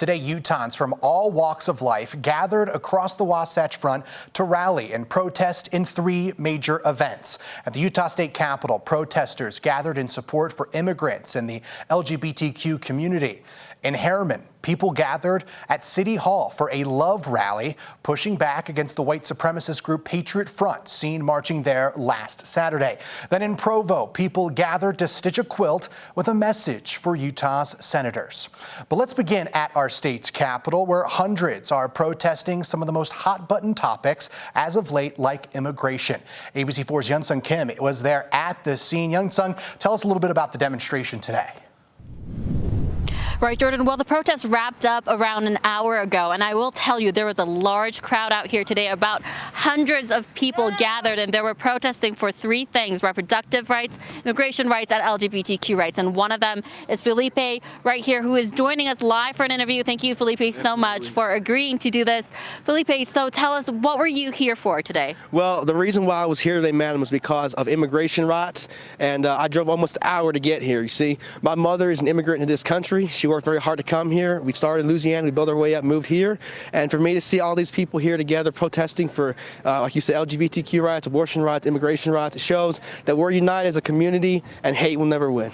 Today, Utahns from all walks of life gathered across the Wasatch Front to rally and protest in 3 major events. At the Utah State Capitol, protesters gathered in support for immigrants and the LGBTQ community. In Harriman, people gathered at City Hall for a love rally, pushing back against the white supremacist group Patriot Front, seen marching there last Saturday. Then in Provo, people gathered to stitch a quilt with a message for Utah's senators. But let's begin at our state's capital, where hundreds are protesting some of the most hot-button topics as of late, like immigration. ABC4's Youngsung Kim was there at the scene. Youngsung, tell us a little bit about the demonstration today. Right, Jordan. Well, the protest wrapped up around an hour ago, and I will tell you there was a large crowd out here today. About hundreds of people gathered, and they were protesting for 3 things: reproductive rights, immigration rights, and LGBTQ rights. And one of them is Felipe right here, who is joining us live for an interview. Thank you, Felipe, so much for agreeing to do this. Felipe, so tell us, what were you here for today? Well, the reason why I was here today, madam, was because of immigration rights, and I drove almost an hour to get here. You see, my mother is an immigrant in this country. She worked very hard to come here. We started in Louisiana, we built our way up, moved here, and for me to see all these people here together protesting for, like you said, LGBTQ rights, abortion rights, immigration rights, it shows that we're united as a community and hate will never win.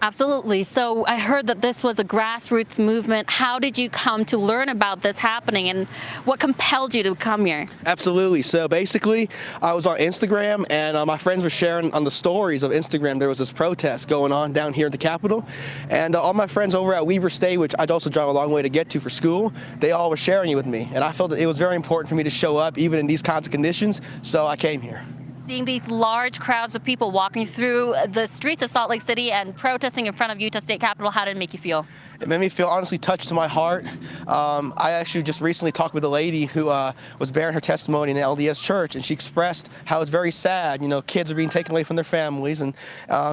Absolutely. So I heard that this was a grassroots movement. How did you come to learn about this happening, and what compelled you to come here? Absolutely. So basically, I was on Instagram, and my friends were sharing on the stories of Instagram there was this protest going on down here at the Capitol, and all my friends over at Weber State, which I'd also drive a long way to get to for school, they all were sharing it with me, and I felt that it was very important for me to show up even in these kinds of conditions, so I came here. Seeing these large crowds of people walking through the streets of Salt Lake City and protesting in front of Utah State Capitol, how did it make you feel? It made me feel honestly touched to my heart. I actually just recently talked with a lady who was bearing her testimony in the LDS church, and she expressed how it's very sad, you know, kids are being taken away from their families, and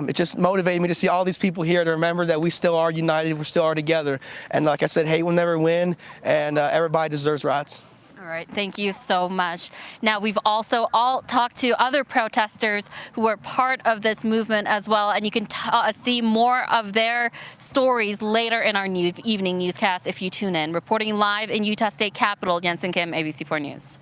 it just motivated me to see all these people here, to remember that we still are united, we still are together, and like I said, hate will never win, and everybody deserves rights. All right, thank you so much. Now, we've also all talked to other protesters who were part of this movement as well, and you can see more of their stories later in our evening newscast if you tune in. Reporting live in Utah State Capitol, Youngsung Kim, ABC4 News.